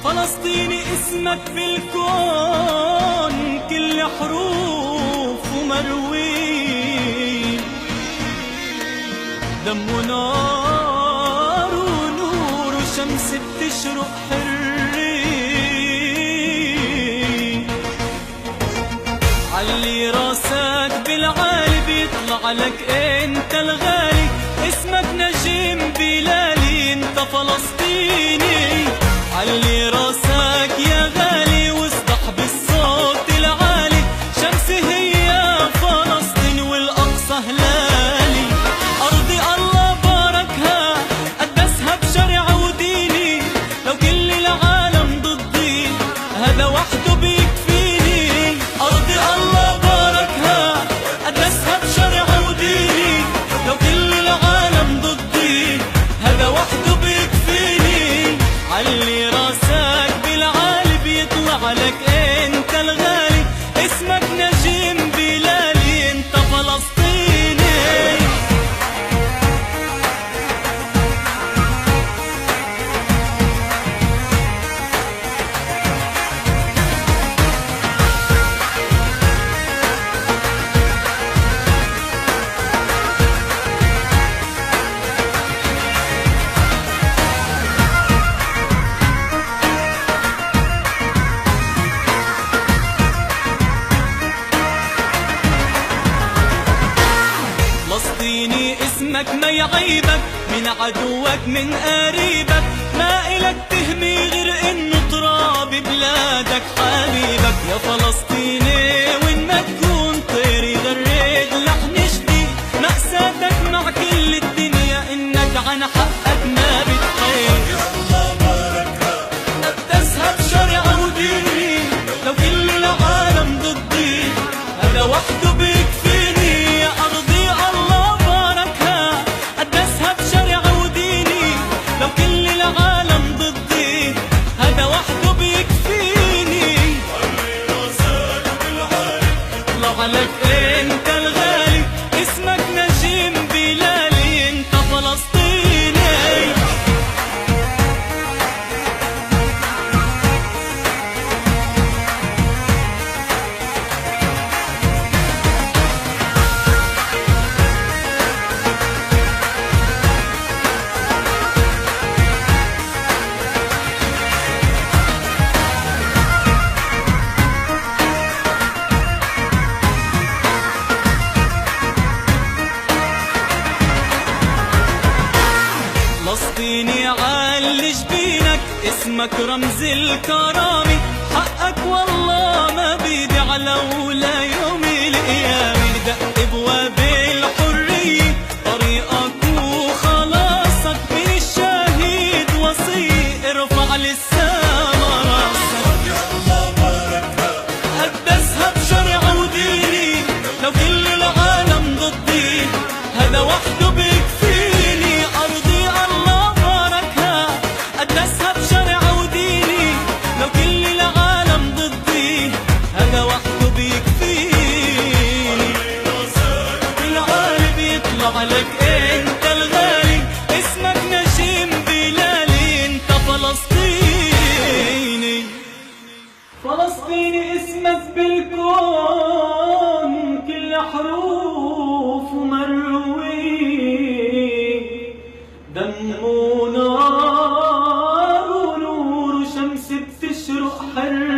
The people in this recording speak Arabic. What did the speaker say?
فلسطيني اسمك في الكون كل حروف ومروي، دم ونار ونور وشمس بتشرق حرية. علي راسك بالعالي بيطلع لك انت الغالي، اسمك نجم بلالي انت فلسطيني. علي راسك يا غالي واصدح بالصوت العالي، شمسي هي فلسطين والاقصى هلالي. ارضي الله باركها قدسها بشرع وديني، لو كل العالم ضدي هذا وحده بيكفيني. ارضي الله باركها قدسها بشرع وديني، لو كل العالم ضدي هذا وحده بيكفيني. علي راسك بالعالي بيطلع لك انت الغالي، اسمك نجم بلالي انت فلسطيني. فلسطيني اسمك ما يعيبك من عدوك من قريبك، ما إلك تهمي غير انه تراب بلادك حبيبك. يا فلسطيني وين ما تكون طير يغرد لحن جديد، مأساتك مع كل الدنيا انك عن حقك ما بتحيد. الله باركها قدسها بشرع وديني، لو كل العالم ضدي هذا وحده بيكفيني. يا أرضي الله باركها قدسها بشرع وديني، لو كل العالم ضدي هذا وحده بيكفيني. علي راسك بالعالي اطلع لك انت الغالي، اسمك نجم بلالي انت فلسطيني. فلسطيني علي جبينك اسمك رمز الكرامة، حقك والله ما بيدي على ولا يوم القيامة. ندق ابواب الحرية طريقك وخلاصك، من الشهيد وصي ارفع للسما راسك. الله باركها قدسها بشرع وديني، لو كل العالم ضدي هذا وحده بيكفيني. ارضي الله باركها قدسها بشرع وديني، لو كل العالم ضدي هذا وحده بيكفيني. بالعالي بيطلع لك انت الغالي، اسمك نجم بلالي انت فلسطيني. فلسطيني اسمك بالكون كل حروف ومروي، دم ونار ونور وشمس بتشرق حر